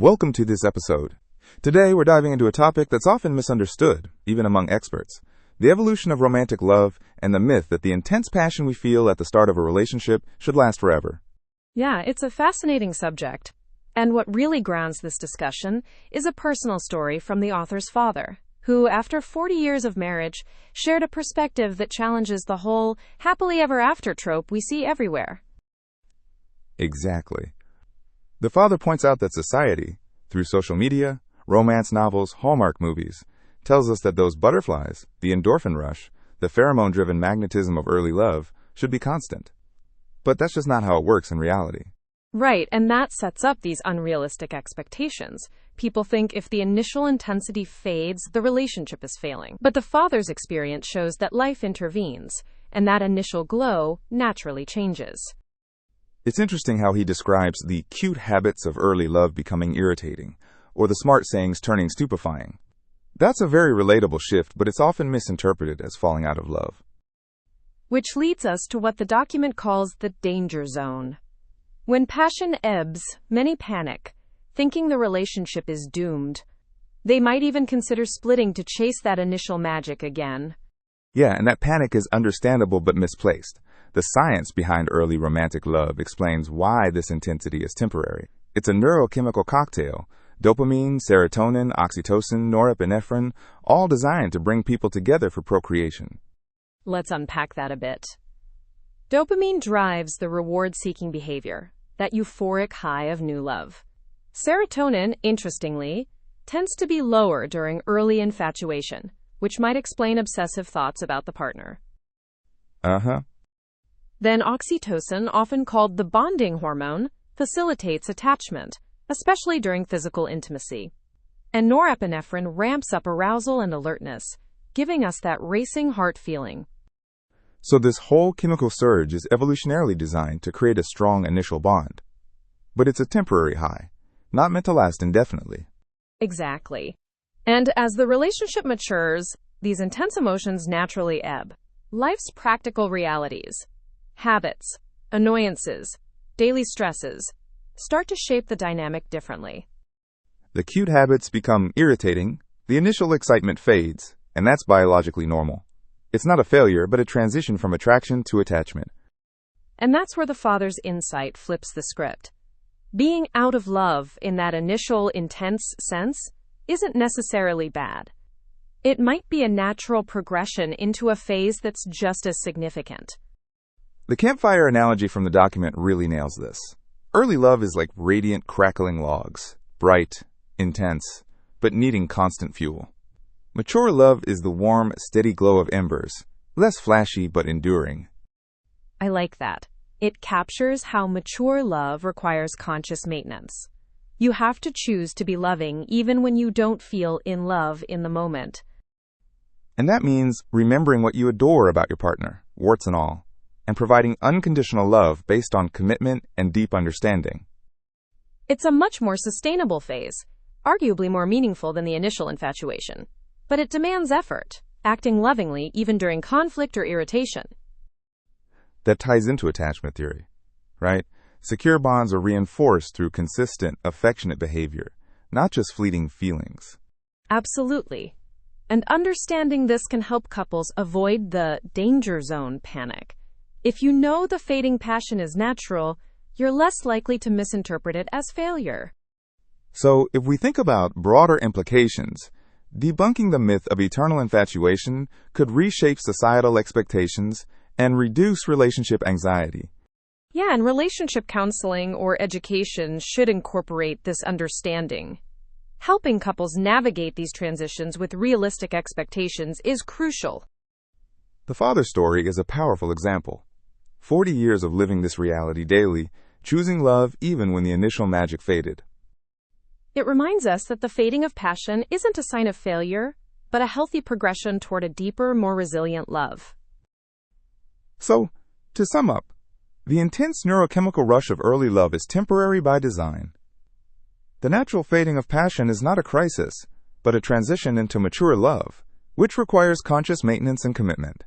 Welcome to this episode. Today we're diving into a topic that's often misunderstood, even among experts: the evolution of romantic love and the myth that the intense passion we feel at the start of a relationship should last forever. Yeah, it's a fascinating subject. And what really grounds this discussion is a personal story from the author's father, who, after 40 years of marriage, shared a perspective that challenges the whole happily ever after trope we see everywhere. Exactly. The father points out that society, through social media, romance novels, Hallmark movies, tells us that those butterflies, the endorphin rush, the pheromone-driven magnetism of early love, should be constant. But that's just not how it works in reality. Right, and that sets up these unrealistic expectations. People think if the initial intensity fades, the relationship is failing. But the father's experience shows that life intervenes, and that initial glow naturally changes. It's interesting how he describes the cute habits of early love becoming irritating, or the smart sayings turning stupefying. That's a very relatable shift, but it's often misinterpreted as falling out of love. Which leads us to what the document calls the danger zone. When passion ebbs, many panic, thinking the relationship is doomed. They might even consider splitting to chase that initial magic again. Yeah, and that panic is understandable but misplaced. The science behind early romantic love explains why this intensity is temporary. It's a neurochemical cocktail: dopamine, serotonin, oxytocin, norepinephrine, all designed to bring people together for procreation. Let's unpack that a bit. Dopamine drives the reward-seeking behavior, that euphoric high of new love. Serotonin, interestingly, tends to be lower during early infatuation, which might explain obsessive thoughts about the partner. Then oxytocin, often called the bonding hormone, facilitates attachment, especially during physical intimacy. And norepinephrine ramps up arousal and alertness, giving us that racing heart feeling. So this whole chemical surge is evolutionarily designed to create a strong initial bond. But it's a temporary high, not meant to last indefinitely. Exactly. And as the relationship matures, these intense emotions naturally ebb. Life's practical realities, habits, annoyances, daily stresses, start to shape the dynamic differently. The cute habits become irritating, the initial excitement fades, and that's biologically normal. It's not a failure, but a transition from attraction to attachment. And that's where the father's insight flips the script. Being out of love in that initial intense sense isn't necessarily bad. It might be a natural progression into a phase that's just as significant. The campfire analogy from the document really nails this. Early love is like radiant, crackling logs, bright, intense, but needing constant fuel. Mature love is the warm, steady glow of embers, less flashy but enduring. I like that. It captures how mature love requires conscious maintenance. You have to choose to be loving even when you don't feel in love in the moment. And that means remembering what you adore about your partner, warts and all, and providing unconditional love based on commitment and deep understanding. It's a much more sustainable phase, arguably more meaningful than the initial infatuation. But it demands effort, acting lovingly even during conflict or irritation. That ties into attachment theory, right? Secure bonds are reinforced through consistent, affectionate behavior, not just fleeting feelings. Absolutely. And understanding this can help couples avoid the danger zone panic. If you know the fading passion is natural, you're less likely to misinterpret it as failure. So, if we think about broader implications, debunking the myth of eternal infatuation could reshape societal expectations and reduce relationship anxiety. Yeah, and relationship counseling or education should incorporate this understanding. Helping couples navigate these transitions with realistic expectations is crucial. The father's story is a powerful example. 40 years of living this reality daily, choosing love even when the initial magic faded. It reminds us that the fading of passion isn't a sign of failure, but a healthy progression toward a deeper, more resilient love. So, to sum up, the intense neurochemical rush of early love is temporary by design. The natural fading of passion is not a crisis, but a transition into mature love, which requires conscious maintenance and commitment.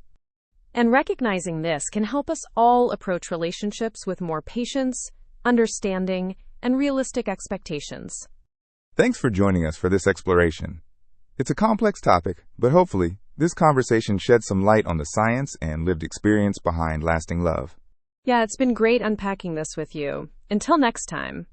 And recognizing this can help us all approach relationships with more patience, understanding, and realistic expectations. Thanks for joining us for this exploration. It's a complex topic, but hopefully, this conversation sheds some light on the science and lived experience behind lasting love. Yeah, it's been great unpacking this with you. Until next time.